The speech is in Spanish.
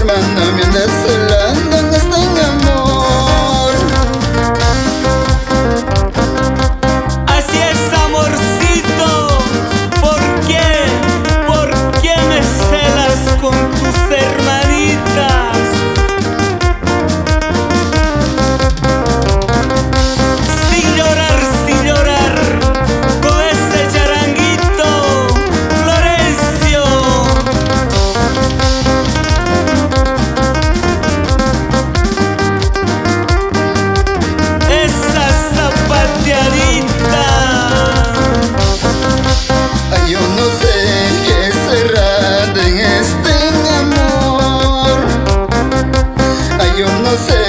hermano me anda celando en este amor. Así es, amorcito. ¿Por qué? ¿Por qué me celas con tus hermanitas? Sin llorar, con ese charanguito, Florencio. Esa zapateadita. Ay, yo no sé qué será de este amor. Ay, yo no sé